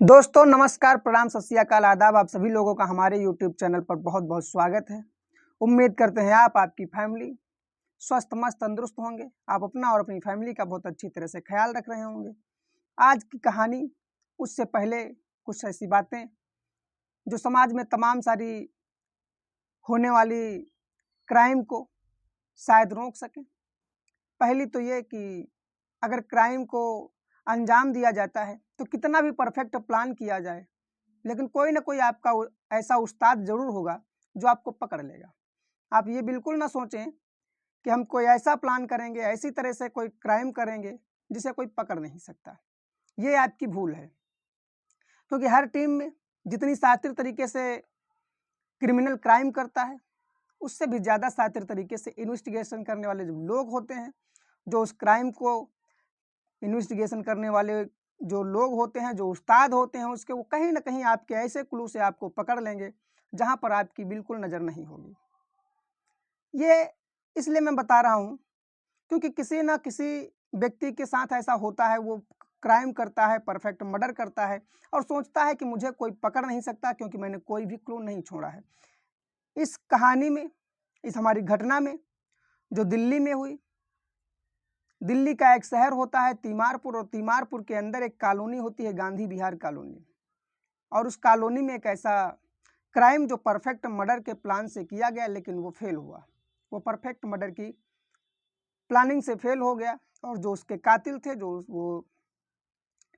दोस्तों नमस्कार, प्रणाम, सत श्री अकाल, आदाब। आप सभी लोगों का हमारे YouTube चैनल पर बहुत बहुत स्वागत है। उम्मीद करते हैं आप, आपकी फैमिली स्वस्थ मस्त तंदुरुस्त होंगे। आप अपना और अपनी फैमिली का बहुत अच्छी तरह से ख्याल रख रहे होंगे। आज की कहानी उससे पहले कुछ ऐसी बातें जो समाज में तमाम सारी होने वाली क्राइम को शायद रोक सकें। पहली तो ये कि अगर क्राइम को अंजाम दिया जाता है तो कितना भी परफेक्ट प्लान किया जाए, लेकिन कोई ना कोई आपका ऐसा उस्ताद जरूर होगा जो आपको पकड़ लेगा। आप ये बिल्कुल ना सोचें कि हम कोई ऐसा प्लान करेंगे, ऐसी तरह से कोई क्राइम करेंगे जिसे कोई पकड़ नहीं सकता। ये आपकी भूल है, क्योंकि हर टीम में जितनी शातिर तरीके से क्रिमिनल क्राइम करता है, उससे भी ज़्यादा शातिर तरीके से इन्वेस्टिगेशन करने वाले जो लोग होते हैं, जो उस क्राइम को इन्वेस्टिगेशन करने वाले जो लोग होते हैं, जो उस्ताद होते हैं उसके, वो कहीं ना कहीं आपके ऐसे क्लू से आपको पकड़ लेंगे जहां पर आपकी बिल्कुल नज़र नहीं होगी। ये इसलिए मैं बता रहा हूं क्योंकि किसी ना किसी व्यक्ति के साथ ऐसा होता है, वो क्राइम करता है, परफेक्ट मर्डर करता है और सोचता है कि मुझे कोई पकड़ नहीं सकता क्योंकि मैंने कोई भी क्लू नहीं छोड़ा है। इस कहानी में, इस हमारी घटना में जो दिल्ली में हुई, दिल्ली का एक शहर होता है तीमारपुर, और तीमारपुर के अंदर एक कॉलोनी होती है गांधी विहार कॉलोनी। और उस कॉलोनी में एक ऐसा क्राइम जो परफेक्ट मर्डर के प्लान से किया गया, लेकिन वो फेल हुआ। वो परफेक्ट मर्डर की प्लानिंग से फेल हो गया और जो उसके कातिल थे, जो वो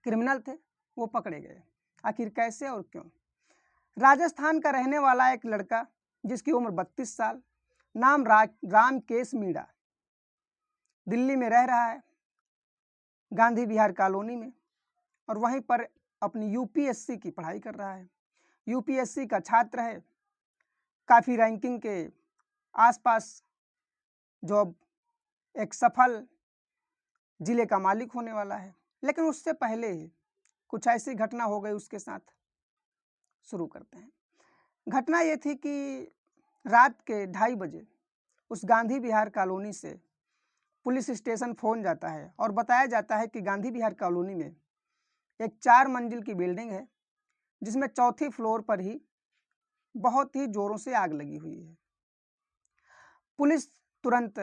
क्रिमिनल थे, वो पकड़े गए। आखिर कैसे और क्यों? राजस्थान का रहने वाला एक लड़का जिसकी उम्र 32 साल, नाम रामकेश मीणा, दिल्ली में रह रहा है गांधी विहार कॉलोनी में, और वहीं पर अपनी यूपीएससी की पढ़ाई कर रहा है। यूपीएससी का छात्र है, काफ़ी रैंकिंग के आसपास जॉब, एक सफल जिले का मालिक होने वाला है। लेकिन उससे पहले ही कुछ ऐसी घटना हो गई उसके साथ। शुरू करते हैं। घटना ये थी कि रात के 2:30 बजे उस गांधी विहार कॉलोनी से पुलिस स्टेशन फ़ोन जाता है और बताया जाता है कि गांधी विहार कॉलोनी में एक 4 मंजिल की बिल्डिंग है, जिसमें चौथी फ्लोर पर ही बहुत ही जोरों से आग लगी हुई है। पुलिस तुरंत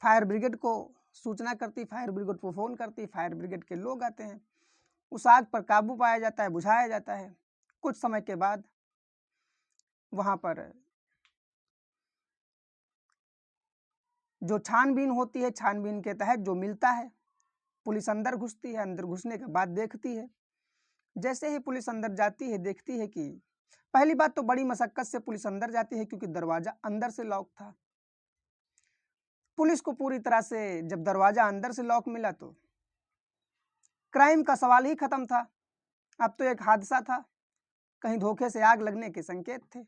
फायर ब्रिगेड को सूचना करती, फायर ब्रिगेड को फ़ोन करती, फायर ब्रिगेड के लोग आते हैं, उस आग पर काबू पाया जाता है, बुझाया जाता है। कुछ समय के बाद वहाँ पर जो छानबीन होती है, छानबीन के तहत जो मिलता है, पुलिस अंदर घुसती है। अंदर घुसने के बाद देखती है, जैसे ही पुलिस अंदर जाती है, देखती है कि पहली बात तो बड़ी मशक्कत से पुलिस अंदर जाती है क्योंकि दरवाज़ा अंदर से लॉक था। पुलिस को पूरी तरह से जब दरवाज़ा अंदर से लॉक मिला तो क्राइम का सवाल ही खत्म था। अब तो एक हादसा था, कहीं धोखे से आग लगने के संकेत थे।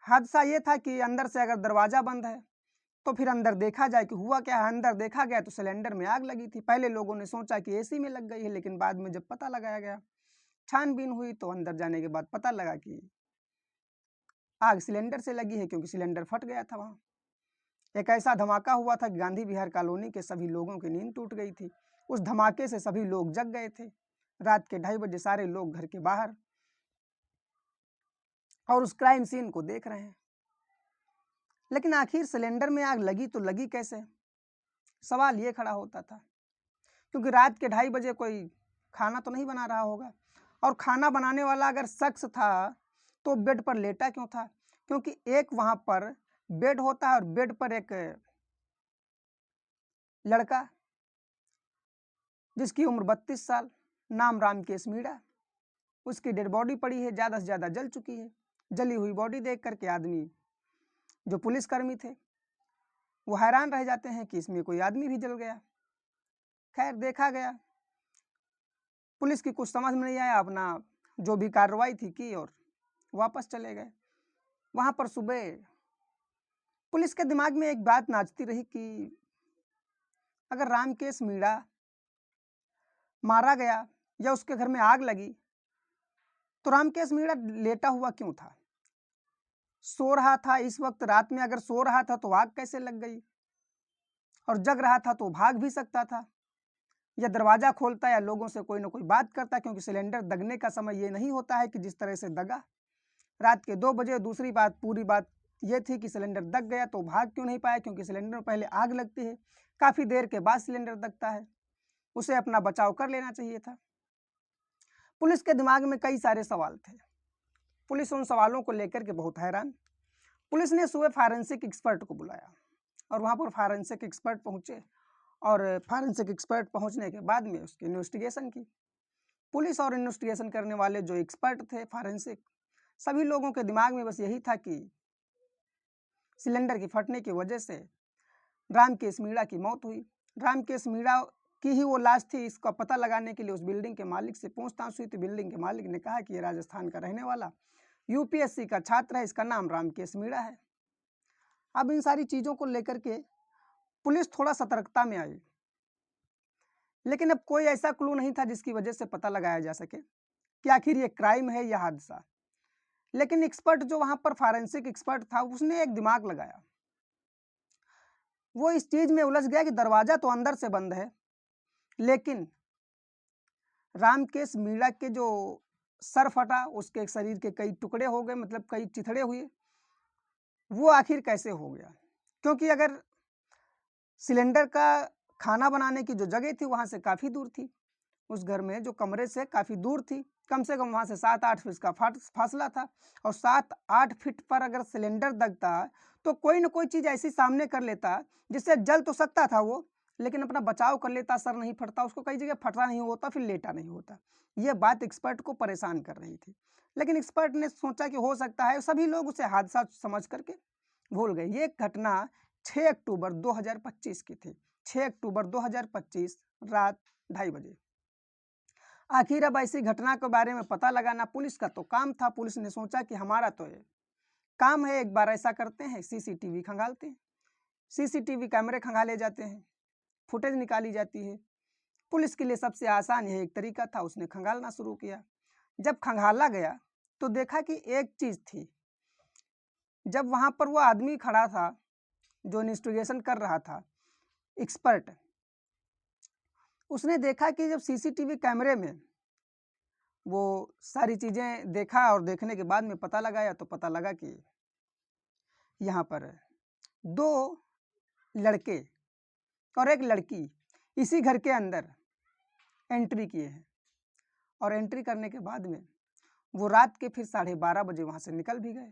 हादसा ये था कि अंदर से अगर दरवाज़ा बंद है तो फिर अंदर देखा जाए कि हुआ क्या है। अंदर देखा गया तो सिलेंडर में आग लगी थी। पहले लोगों ने सोचा कि एसी में लग गई है, लेकिन बाद में जब पता लगाया गया, छानबीन हुई, तो अंदर जाने के बाद पता लगा कि आग सिलेंडर से लगी है, क्योंकि सिलेंडर फट गया था। वहाँ एक ऐसा धमाका हुआ था कि गांधी विहार कॉलोनी के सभी लोगों की नींद टूट गई थी। उस धमाके से सभी लोग जग गए थे। रात के 2:30 बजे सारे लोग घर के बाहर और उस क्राइम सीन को देख रहे हैं। लेकिन आखिर सिलेंडर में आग लगी तो लगी कैसे? सवाल ये खड़ा होता था, क्योंकि रात के 2:30 बजे कोई खाना तो नहीं बना रहा होगा, और खाना बनाने वाला अगर शख्स था तो बेड पर लेटा क्यों था? क्योंकि एक वहाँ पर बेड होता है और बेड पर एक लड़का जिसकी उम्र 32 साल, नाम रामकेश मीणा, उसकी डेड बॉडी पड़ी है, ज़्यादा से ज़्यादा जल चुकी है। जली हुई बॉडी देख करके आदमी, जो पुलिसकर्मी थे, वो हैरान रह जाते हैं कि इसमें कोई आदमी भी जल गया। खैर देखा गया, पुलिस की कुछ समझ में नहीं आया, अपना जो भी कार्रवाई थी की और वापस चले गए। वहाँ पर सुबह पुलिस के दिमाग में एक बात नाचती रही कि अगर रामकेश मीणा मारा गया या उसके घर में आग लगी तो रामकेश मीणा लेटा हुआ क्यों था? सो रहा था इस वक्त रात में? अगर सो रहा था तो आग कैसे लग गई? और जग रहा था तो भाग भी सकता था। या दरवाज़ा खोलता या लोगों से कोई ना कोई बात करता, क्योंकि सिलेंडर दगने का समय ये नहीं होता है कि जिस तरह से दगा रात के 2 बजे। दूसरी बात, पूरी बात ये थी कि सिलेंडर दग गया तो भाग क्यों नहीं पाया, क्योंकि सिलेंडर में पहले आग लगती है, काफ़ी देर के बाद सिलेंडर दगता है, उसे अपना बचाव कर लेना चाहिए था। पुलिस के दिमाग में कई सारे सवाल थे। पुलिस उन सवालों को लेकर के बहुत हैरान। पुलिस ने सुबह फॉरेंसिक एक्सपर्ट को बुलाया और वहाँ पर फॉरेंसिक एक्सपर्ट पहुँचे और फॉरेंसिक एक्सपर्ट पहुँचने के बाद में उसकी इन्वेस्टिगेशन की। पुलिस और इन्वेस्टिगेशन करने वाले जो एक्सपर्ट थे फॉरेंसिक, सभी लोगों के दिमाग में बस यही था कि सिलेंडर की फटने की वजह से रामकेश मीणा की मौत हुई। रामकेश मीणा की ही वो लाश थी। इसका पता लगाने के लिए उस बिल्डिंग के मालिक से पूछताछ हुई तो बिल्डिंग के मालिक ने कहा कि ये राजस्थान का रहने वाला यूपीएससी का छात्र है, इसका नाम रामकेश मीणा है। अब इन सारी चीज़ों को लेकर के पुलिस थोड़ा सतर्कता में आई, लेकिन अब कोई ऐसा क्लू नहीं था जिसकी वजह से पता लगाया जा सके कि आखिर ये क्राइम है या हादसा। लेकिन एक्सपर्ट जो वहाँ पर फॉरेंसिक एक्सपर्ट था, उसने एक दिमाग लगाया। वो इस चीज़ में उलझ गया कि दरवाज़ा तो अंदर से बंद है, लेकिन रामकेश मीणा के जो सर फटा, उसके शरीर के कई टुकड़े हो गए, मतलब कई चिथड़े हुए, वो आखिर कैसे हो गया? क्योंकि अगर सिलेंडर का खाना बनाने की जो जगह थी वहाँ से काफ़ी दूर थी, उस घर में जो कमरे से काफ़ी दूर थी, कम से कम वहाँ से 7-8 फीट का फासला था, और 7-8 फीट पर अगर सिलेंडर दगता तो कोई ना कोई चीज़ ऐसी सामने कर लेता जिससे जल तो सकता था वो, लेकिन अपना बचाव कर लेता, सर नहीं फटता, उसको कई जगह फटा नहीं होता, फिर लेटा नहीं होता। ये बात एक्सपर्ट को परेशान कर रही थी, लेकिन एक्सपर्ट ने सोचा कि हो सकता है, सभी लोग उसे हादसा समझ करके भूल गए। ये घटना 6 अक्टूबर 2025 की थी। 6 अक्टूबर 2025 रात 2:30 बजे। आखिर अब ऐसी घटना के बारे में पता लगाना पुलिस का तो काम था। पुलिस ने सोचा कि हमारा तो ये काम है, एक बार ऐसा करते हैं, सीसीटीवी खंगालते हैं। सीसीटीवी कैमरे खंगाले जाते हैं, फुटेज निकाली जाती है। पुलिस के लिए सबसे आसान यह एक तरीका था, उसने खंगालना शुरू किया। जब खंगाला गया तो देखा कि एक चीज़ थी, जब वहाँ पर वो आदमी खड़ा था जो इन्वेस्टिगेशन कर रहा था, एक्सपर्ट, उसने देखा कि जब सीसीटीवी कैमरे में वो सारी चीज़ें देखा और देखने के बाद में पता लगाया तो पता लगा कि यहाँ पर 2 लड़के और एक लड़की इसी घर के अंदर एंट्री किए हैं, और एंट्री करने के बाद में वो रात के फिर 12:30 बजे वहाँ से निकल भी गए।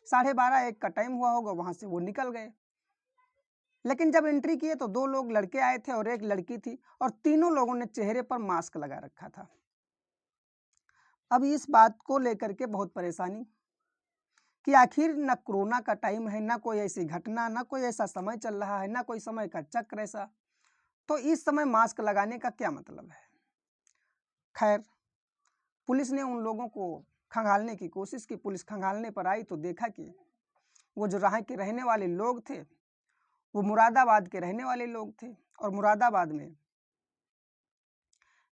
12:30-1 का टाइम हुआ होगा, वहाँ से वो निकल गए। लेकिन जब एंट्री किए तो 2 लोग लड़के आए थे और एक लड़की थी, और तीनों लोगों ने चेहरे पर मास्क लगा रखा था। अब इस बात को लेकर के बहुत परेशानी कि आखिर न कोरोना का टाइम है, न कोई ऐसी घटना, न कोई ऐसा समय चल रहा है, न कोई समय का चक्र ऐसा, तो इस समय मास्क लगाने का क्या मतलब है? खैर, पुलिस ने उन लोगों को खंगालने की कोशिश की। पुलिस खंगालने पर आई तो देखा कि वो जो यहाँ के रहने वाले लोग थे, वो मुरादाबाद के रहने वाले लोग थे, और मुरादाबाद में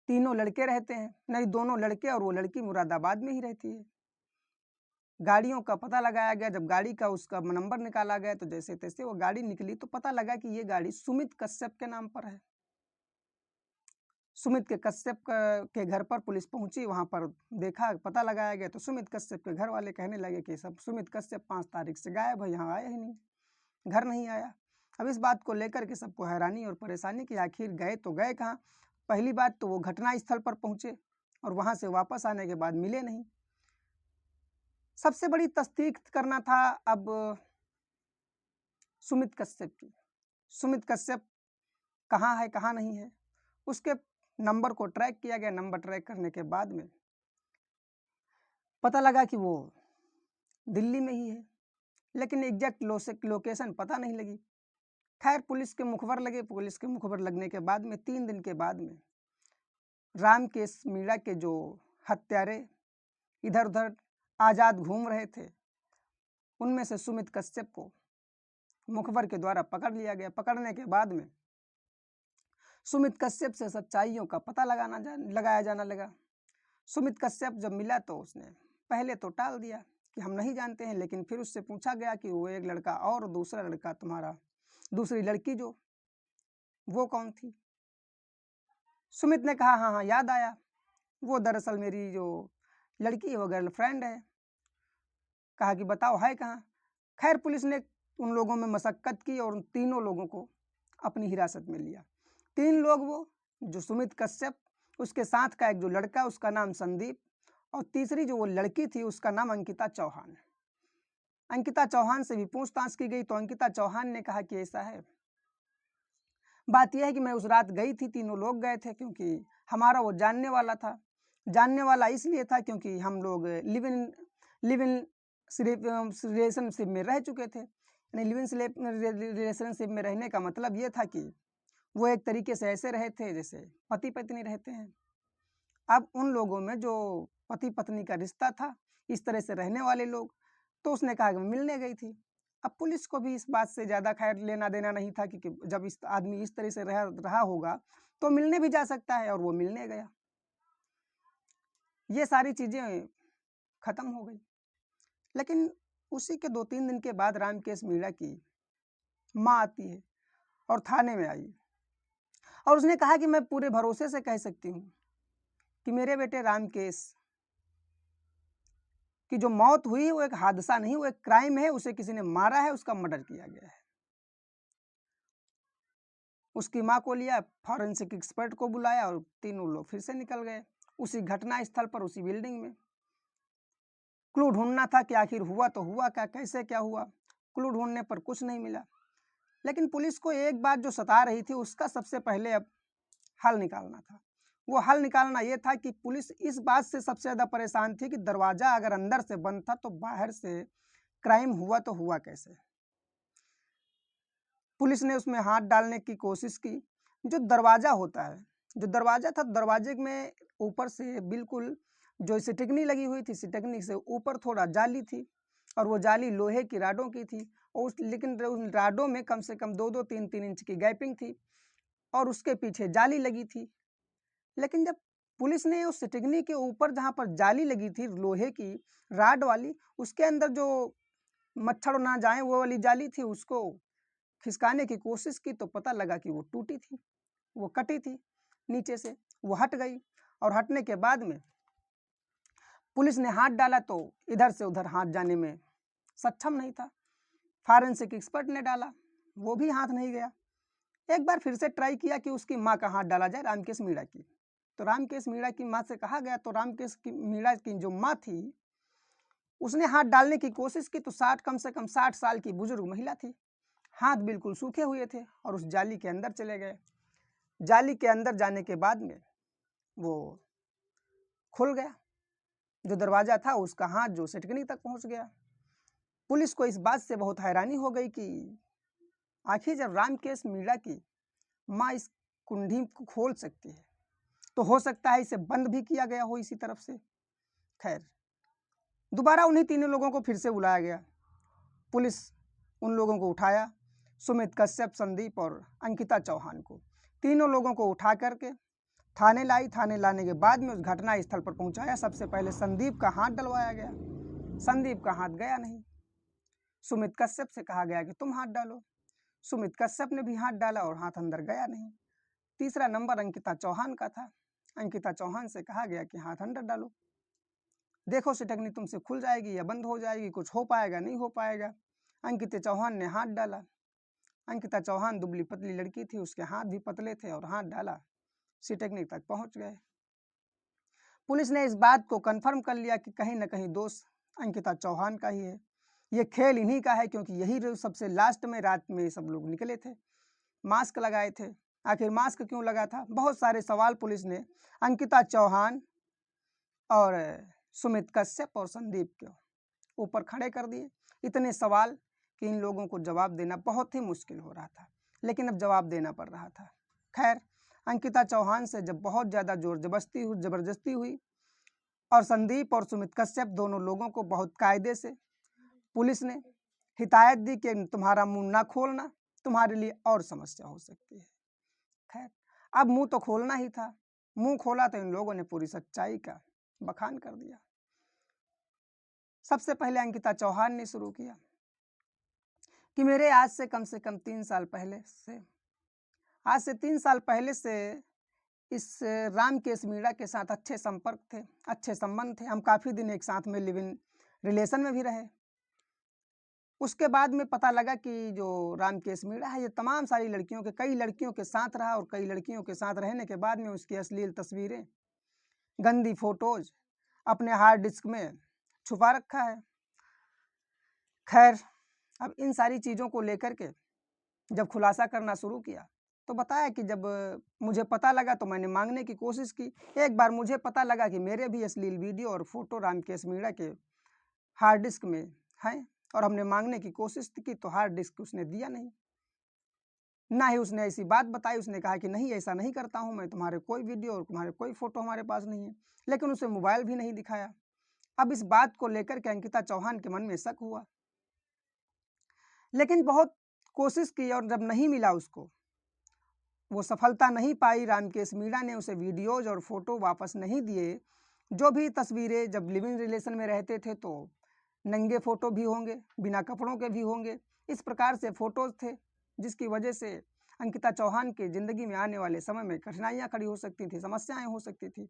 तीनों लड़के रहते हैं, नहीं, दोनों लड़के और वो लड़की मुरादाबाद में ही रहती है। गाड़ियों का पता लगाया गया। जब गाड़ी का उसका नंबर निकाला गया तो जैसे तैसे वो गाड़ी निकली तो पता लगा कि ये गाड़ी सुमित कश्यप के नाम पर है। सुमित के कश्यप के घर पर पुलिस पहुंची, वहां पर देखा, पता लगाया गया तो सुमित कश्यप के घर वाले कहने लगे कि सब सुमित कश्यप 5 तारीख से गायब है, यहाँ आया ही नहीं, घर नहीं आया। अब इस बात को लेकर के सबको हैरानी और परेशानी कि आखिर गए तो गए कहाँ। पहली बात तो वो घटना स्थल पर पहुंचे और वहां से वापस आने के बाद मिले नहीं। सबसे बड़ी तस्दीक करना था अब सुमित कश्यप की। सुमित कश्यप कहाँ है, कहाँ नहीं है, उसके नंबर को ट्रैक किया गया। नंबर ट्रैक करने के बाद में पता लगा कि वो दिल्ली में ही है, लेकिन एग्जैक्ट लोकेशन पता नहीं लगी। खैर, पुलिस के मुखबर लगे। पुलिस के मुखबर लगने के बाद में 3 दिन के बाद में रामकेश मीणा के जो हत्यारे इधर उधर आज़ाद घूम रहे थे, उनमें से सुमित कश्यप को मुखबर के द्वारा पकड़ लिया गया। पकड़ने के बाद में सुमित कश्यप से सच्चाइयों का पता लगाया जाना लगा। सुमित कश्यप जब मिला तो उसने पहले तो टाल दिया कि हम नहीं जानते हैं, लेकिन फिर उससे पूछा गया कि वो एक लड़का और दूसरा लड़का, तुम्हारा दूसरी लड़की जो, वो कौन थी? सुमित ने कहा हाँ हाँ याद आया, वो दरअसल मेरी जो लड़की है वो गर्लफ्रेंड है। कहा कि बताओ है कहाँ। खैर पुलिस ने उन लोगों में मशक्कत की और उन तीनों लोगों को अपनी हिरासत में लिया। 3 लोग वो, जो सुमित कश्यप, उसके साथ का एक जो लड़का उसका नाम संदीप, और तीसरी जो वो लड़की थी उसका नाम अंकिता चौहान। अंकिता चौहान से भी पूछताछ की गई तो अंकिता चौहान ने कहा कि ऐसा है, बात यह है कि मैं उस रात गई थी, तीनों लोग गए थे, क्योंकि हमारा वो जानने वाला था। जानने वाला इसलिए था क्योंकि हम लोग लिव इन रिलेशनशिप में रह चुके थे। यानी लिव इन रिलेशनशिप में रहने का मतलब ये था कि वो एक तरीके से ऐसे रहे थे जैसे पति पत्नी रहते हैं। अब उन लोगों में जो पति पत्नी का रिश्ता था, इस तरह से रहने वाले लोग, तो उसने कहा कि मैं मिलने गई थी। अब पुलिस को भी इस बात से ज़्यादा खैर लेना देना नहीं था कि जब इस आदमी इस तरह से रहा होगा तो मिलने भी जा सकता है, और वो मिलने गया। ये सारी चीज़ें ख़त्म हो गई। लेकिन उसी के 2-3 दिन के बाद रामकेश मीणा की माँ आती है और थाने में आई, और उसने कहा कि मैं पूरे भरोसे से कह सकती हूँ कि मेरे बेटे रामकेश की जो मौत हुई वो एक हादसा नहीं, वो एक क्राइम है, उसे किसी ने मारा है, उसका मर्डर किया गया है। उसकी माँ को लिया, फॉरेंसिक एक्सपर्ट को बुलाया और तीनों लोग फिर से निकल गए उसी घटना स्थल पर, उसी बिल्डिंग में। क्लू ढूंढना था कि आखिर हुआ तो हुआ क्या, कैसे क्या हुआ। क्लू ढूंढने पर कुछ नहीं मिला। लेकिन पुलिस को एक बात जो सता रही थी उसका सबसे पहले अब हल निकालना था। वो हल निकालना ये था कि पुलिस इस बात से सबसे ज़्यादा परेशान थी कि दरवाज़ा अगर अंदर से बंद था तो बाहर से क्राइम हुआ तो हुआ कैसे। पुलिस ने उसमें हाथ डालने की कोशिश की। जो दरवाज़ा होता है, जो दरवाज़ा था, दरवाजे में ऊपर से बिल्कुल जो सिटकनी लगी हुई थी, सिटकनी से ऊपर थोड़ा जाली थी, और वो जाली लोहे की राडों की थी, और लेकिन उन राडों में कम से कम 2-2 3-3 इंच की गैपिंग थी, और उसके पीछे जाली लगी थी। लेकिन जब पुलिस ने उस सिटकनी के ऊपर जहाँ पर जाली लगी थी लोहे की राड वाली, उसके अंदर जो मच्छर ना जाए वो वाली जाली थी, उसको खिसकाने की कोशिश की तो पता लगा कि वो टूटी थी, वो कटी थी नीचे से, वो हट गई। और हटने के बाद में पुलिस ने हाथ डाला तो इधर से उधर हाथ जाने में सक्षम नहीं था। फॉरेंसिक एक्सपर्ट ने डाला, वो भी हाथ नहीं गया। एक बार फिर से ट्राई किया कि उसकी माँ का हाथ डाला जाए, रामकेश मीणा की। तो रामकेश मीणा की माँ से कहा गया, तो रामकेश की मीणा की जो माँ थी उसने हाथ डालने की कोशिश की तो कम से कम 60 साल की बुजुर्ग महिला थी। हाथ बिल्कुल सूखे हुए थे और उस जाली के अंदर चले गए। जाली के अंदर जाने के बाद में वो खुल गया, जो दरवाज़ा था उसका हाथ जो सिटकनी तक पहुंच गया। पुलिस को इस बात से बहुत हैरानी हो गई कि आखिर जब रामकेश मीणा की माँ इस कुंडी को खोल सकती है तो हो सकता है इसे बंद भी किया गया हो इसी तरफ से। खैर दोबारा उन्हीं तीनों लोगों को फिर से बुलाया गया। पुलिस उन लोगों को उठाया, सुमित कश्यप, संदीप और अंकिता चौहान को, तीनों लोगों को उठा करके थाने लाई। थाने लाने के बाद में उस घटना स्थल पर पहुंचाया। सबसे पहले संदीप का हाथ डलवाया गया, संदीप का हाथ गया नहीं। सुमित कश्यप से कहा गया कि तुम हाथ डालो, सुमित कश्यप ने भी हाथ डाला और हाथ अंदर गया नहीं। तीसरा नंबर अंकिता चौहान का था। अंकिता चौहान से कहा गया कि हाथ अंदर डालो, देखो सिटकनी तुमसे खुल जाएगी या बंद हो जाएगी, कुछ हो पाएगा नहीं हो पाएगा। अंकिता चौहान ने हाथ डाला। अंकिता चौहान दुबली पतली लड़की थी, उसके हाथ भी पतले थे, और हाथ डाला, सिटकनी तक पहुंच गए। पुलिस ने इस बात को कंफर्म कर लिया कि कहीं ना कहीं दोष अंकिता चौहान का ही है, ये खेल इन्हीं का है, क्योंकि यही सबसे लास्ट में रात में सब लोग निकले थे, मास्क लगाए थे। आखिर मास्क क्यों लगा था, बहुत सारे सवाल पुलिस ने अंकिता चौहान और सुमित कश्यप और संदीप के ऊपर खड़े कर दिए। इतने सवाल कि इन लोगों को जवाब देना बहुत ही मुश्किल हो रहा था, लेकिन अब जवाब देना पड़ रहा था। खैर अंकिता चौहान से जब बहुत ज़्यादा जबरदस्ती हुई और संदीप और सुमित कश्यप दोनों लोगों को बहुत कायदे से पुलिस ने हिदायत दी कि तुम्हारा मुंह ना खोलना, तुम्हारे लिए और समस्या हो सकती है। खैर अब मुंह तो खोलना ही था, मुंह खोला तो इन लोगों ने पूरी सच्चाई का बखान कर दिया। सबसे पहले अंकिता चौहान ने शुरू किया कि मेरे आज से कम 3 साल पहले से इस रामकेश मीणा के साथ अच्छे संपर्क थे, अच्छे संबंध थे। हम काफ़ी दिन एक साथ में लिव इन रिलेशन में भी रहे। उसके बाद में पता लगा कि जो रामकेश मीणा है ये तमाम सारी लड़कियों के, कई लड़कियों के साथ रहा और कई लड़कियों के साथ रहने के बाद में उसकी अश्लील तस्वीरें, गंदी फोटोज अपने हार्ड डिस्क में छुपा रखा है। खैर, अब इन सारी चीज़ों को लेकर के जब खुलासा करना शुरू किया तो बताया कि जब मुझे पता लगा तो मैंने मांगने की कोशिश की। एक बार मुझे पता लगा कि मेरे भी अश्लील वीडियो और फोटो रामकेश मीणा के हार्ड डिस्क में हैं और हमने मांगने की कोशिश की तो हार्ड डिस्क उसने दिया नहीं, ना ही उसने ऐसी बात बताई। उसने कहा कि नहीं, ऐसा नहीं करता हूं मैं, तुम्हारे कोई वीडियो और तुम्हारे कोई फोटो हमारे पास नहीं है, लेकिन उसे मोबाइल भी नहीं दिखाया। अब इस बात को लेकर के अंकिता चौहान के मन में शक हुआ, लेकिन बहुत कोशिश की और जब नहीं मिला उसको, वो सफलता नहीं पाई। रामकेश मीणा ने उसे वीडियोज और फोटो वापस नहीं दिए। जो भी तस्वीरें, जब लिविंग रिलेशन में रहते थे तो नंगे फोटो भी होंगे, बिना कपड़ों के भी होंगे, इस प्रकार से फोटोज थे, जिसकी वजह से अंकिता चौहान के जिंदगी में आने वाले समय में कठिनाइयां खड़ी हो सकती थी, समस्याएं हो सकती थी।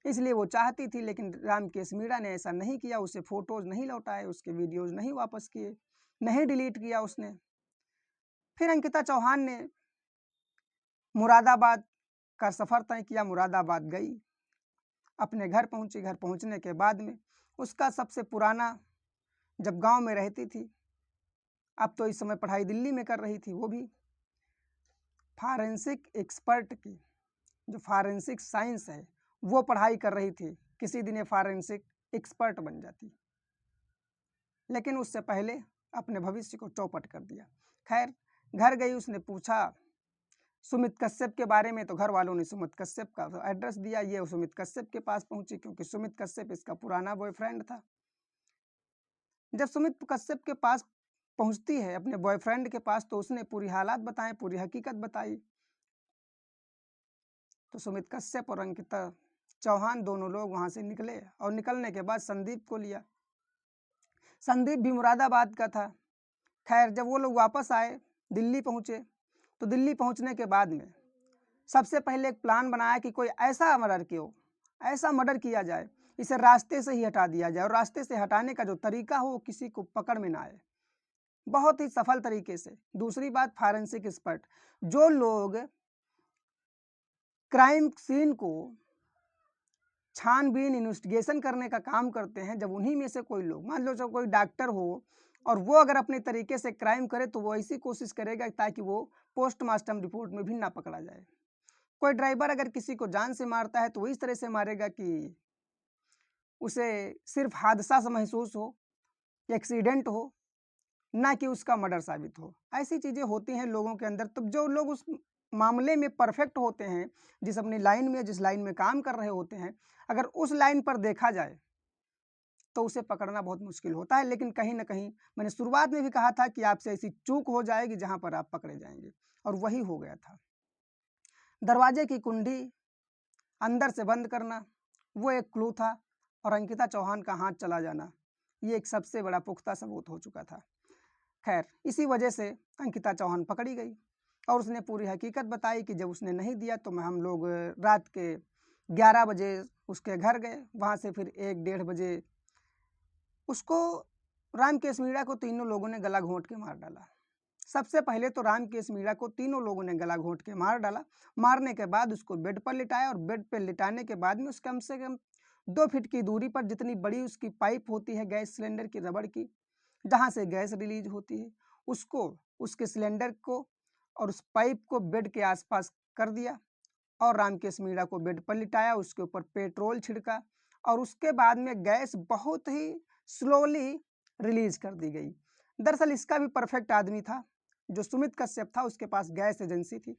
इसलिए वो चाहती थी, लेकिन रामकेश मीणा ने ऐसा नहीं किया। उसे फोटोज नहीं लौटाए, उसके वीडियोज नहीं वापस किए, नहीं डिलीट किया उसने। फिर अंकिता चौहान ने मुरादाबाद का सफ़र तय किया। मुरादाबाद गई, अपने घर पहुंची। घर पहुंचने के बाद में उसका सबसे पुराना, जब गांव में रहती थी, अब तो इस समय पढ़ाई दिल्ली में कर रही थी, वो भी फॉरेंसिक एक्सपर्ट की, जो फॉरेंसिक साइंस है वो पढ़ाई कर रही थी। किसी दिन ये फॉरेंसिक एक्सपर्ट बन जाती, लेकिन उससे पहले अपने भविष्य को चौपट कर दिया। खैर, घर गई, उसने पूछा सुमित कश्यप के बारे में, तो घर वालों ने सुमित कश्यप का एड्रेस दिया। ये सुमित कश्यप के पास पहुंची, क्योंकि सुमित कश्यप इसका पुराना बॉयफ्रेंड था। जब सुमित कश्यप के पास पहुंचती है, अपने बॉयफ्रेंड के पास, तो उसने पूरी हालात बताए, पूरी हकीकत बताई। तो सुमित कश्यप और अंकिता चौहान दोनों लोग वहां से निकले और निकलने के बाद संदीप को लिया। संदीप भी मुरादाबाद का था। खैर, जब वो लोग वापस आए, दिल्ली पहुंचे, तो दिल्ली पहुंचने के बाद में सबसे पहले एक प्लान बनाया कि कोई ऐसा मर्डर किया जाए, इसे रास्ते से ही हटा दिया जाए, और रास्ते से हटाने का जो तरीका हो वो किसी को पकड़ में ना आए, बहुत ही सफल तरीके से। दूसरी बात, फॉरेंसिक एक्सपर्ट, जो लोग क्राइम सीन को छानबीन, इन्वेस्टिगेशन करने का काम करते हैं, जब उन्हीं में से कोई लोग, मान लो जब कोई डॉक्टर हो और वो अगर अपने तरीके से क्राइम करे, तो वो ऐसी कोशिश करेगा ताकि वो पोस्टमार्टम रिपोर्ट में भी ना पकड़ा जाए। कोई ड्राइवर अगर किसी को जान से मारता है तो वो इस तरह से मारेगा कि उसे सिर्फ हादसा से महसूस हो, एक्सीडेंट हो, ना कि उसका मर्डर साबित हो। ऐसी चीज़ें होती हैं लोगों के अंदर। तो जो लोग उस मामले में परफेक्ट होते हैं, जिस अपनी लाइन में, जिस लाइन में काम कर रहे होते हैं, अगर उस लाइन पर देखा जाए तो उसे पकड़ना बहुत मुश्किल होता है। लेकिन कहीं ना कहीं, मैंने शुरुआत में भी कहा था कि आपसे ऐसी चूक हो जाएगी जहां पर आप पकड़े जाएंगे, और वही हो गया था। दरवाजे की कुंडी अंदर से बंद करना, वो एक क्लू था, और अंकिता चौहान का हाथ चला जाना, ये एक सबसे बड़ा पुख्ता सबूत हो चुका था। खैर, इसी वजह से अंकिता चौहान पकड़ी गई और उसने पूरी हकीकत बताई कि जब उसने नहीं दिया तो हम लोग रात के 11 बजे उसके घर गए। वहाँ से फिर 1-1:30 बजे उसको, रामकेश मीणा को, तीनों लोगों ने गला घोंट के मार डाला। सबसे पहले तो रामकेश मीणा को तीनों लोगों ने गला घोंट के मार डाला। मारने के बाद उसको बेड पर लिटाया, और बेड पर लिटाने के बाद में उसके कम से कम 2 फीट की दूरी पर, जितनी बड़ी उसकी पाइप होती है गैस सिलेंडर की, रबड़ की, जहाँ से गैस रिलीज होती है, उसको, उसके सिलेंडर को और उस पाइप को बेड के आसपास कर दिया, और रामकेश मीणा को बेड पर लिटाया, उसके ऊपर पेट्रोल छिड़का, और उसके बाद में गैस बहुत ही स्लोली रिलीज कर दी गई। दरअसल इसका भी परफेक्ट आदमी था, जो सुमित कश्यप था, उसके पास गैस एजेंसी थी।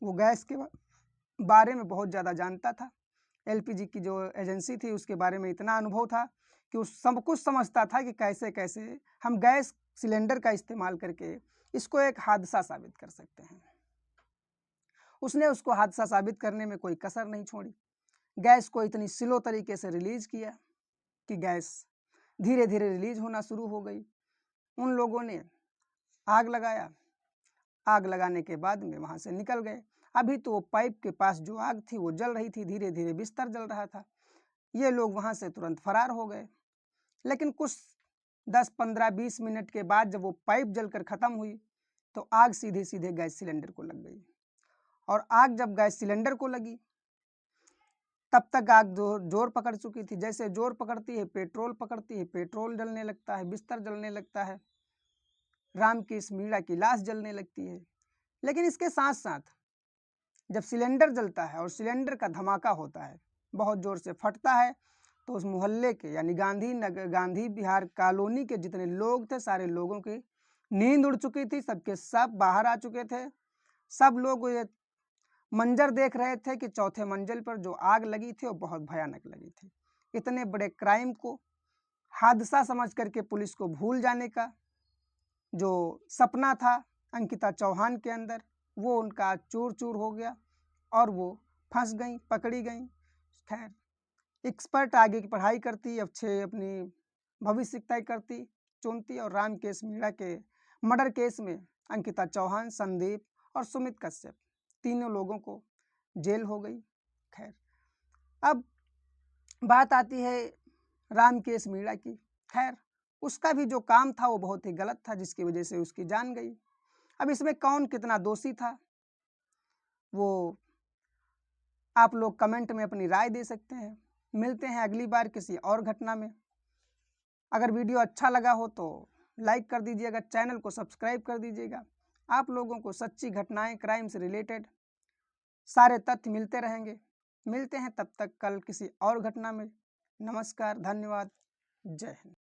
वो गैस के बारे में बहुत ज़्यादा जानता था। एलपीजी की जो एजेंसी थी उसके बारे में इतना अनुभव था कि वो सब कुछ समझता था कि कैसे कैसे हम गैस सिलेंडर का इस्तेमाल करके इसको एक हादसा साबित कर सकते हैं। उसने उसको हादसा साबित करने में कोई कसर नहीं छोड़ी। गैस को इतनी स्लो तरीके से रिलीज किया कि गैस धीरे धीरे रिलीज होना शुरू हो गई। उन लोगों ने आग लगाया। आग लगाने के बाद में वहाँ से निकल गए। अभी तो वो पाइप के पास जो आग थी वो जल रही थी, धीरे धीरे बिस्तर जल रहा था। ये लोग वहाँ से तुरंत फरार हो गए। लेकिन कुछ 10-15-20 मिनट के बाद जब वो पाइप जलकर ख़त्म हुई तो आग सीधे सीधे गैस सिलेंडर को लग गई। और आग जब गैस सिलेंडर को लगी तब तक आग जोर पकड़ चुकी थी। जैसे जोर पकड़ती है पेट्रोल पकड़ती है, पेट्रोल जलने लगता है, बिस्तर जलने लगता है, रामकेश मीणा की लाश जलने लगती है। लेकिन इसके साथ साथ जब सिलेंडर जलता है और सिलेंडर का धमाका होता है, बहुत ज़ोर से फटता है, तो उस मोहल्ले के यानी गांधी विहार कॉलोनी के जितने लोग थे, सारे लोगों की नींद उड़ चुकी थी, सबके सब बाहर आ चुके थे। सब लोग ये मंजर देख रहे थे कि चौथे मंजिल पर जो आग लगी थी वो बहुत भयानक लगी थी। इतने बड़े क्राइम को हादसा समझ करके पुलिस को भूल जाने का जो सपना था अंकिता चौहान के अंदर, वो उनका चूर चूर हो गया और वो फंस गई, पकड़ी गई। खैर, एक्सपर्ट आगे की पढ़ाई करती, अच्छे अपनी भविष्य तय करती, चुनती और रामकेश मीणा के मर्डर केस में अंकिता चौहान, संदीप और सुमित कश्यप तीनों लोगों को जेल हो गई। खैर, अब बात आती है रामकेश मीणा की। खैर, उसका भी जो काम था वो बहुत ही गलत था, जिसकी वजह से उसकी जान गई। अब इसमें कौन कितना दोषी था वो आप लोग कमेंट में अपनी राय दे सकते हैं। मिलते हैं अगली बार किसी और घटना में। अगर वीडियो अच्छा लगा हो तो लाइक कर दीजिएगा, चैनल को सब्सक्राइब कर दीजिएगा। आप लोगों को सच्ची घटनाएं, क्राइम से रिलेटेड सारे तथ्य मिलते रहेंगे। मिलते हैं तब तक कल किसी और घटना में। नमस्कार, धन्यवाद, जय हिंद।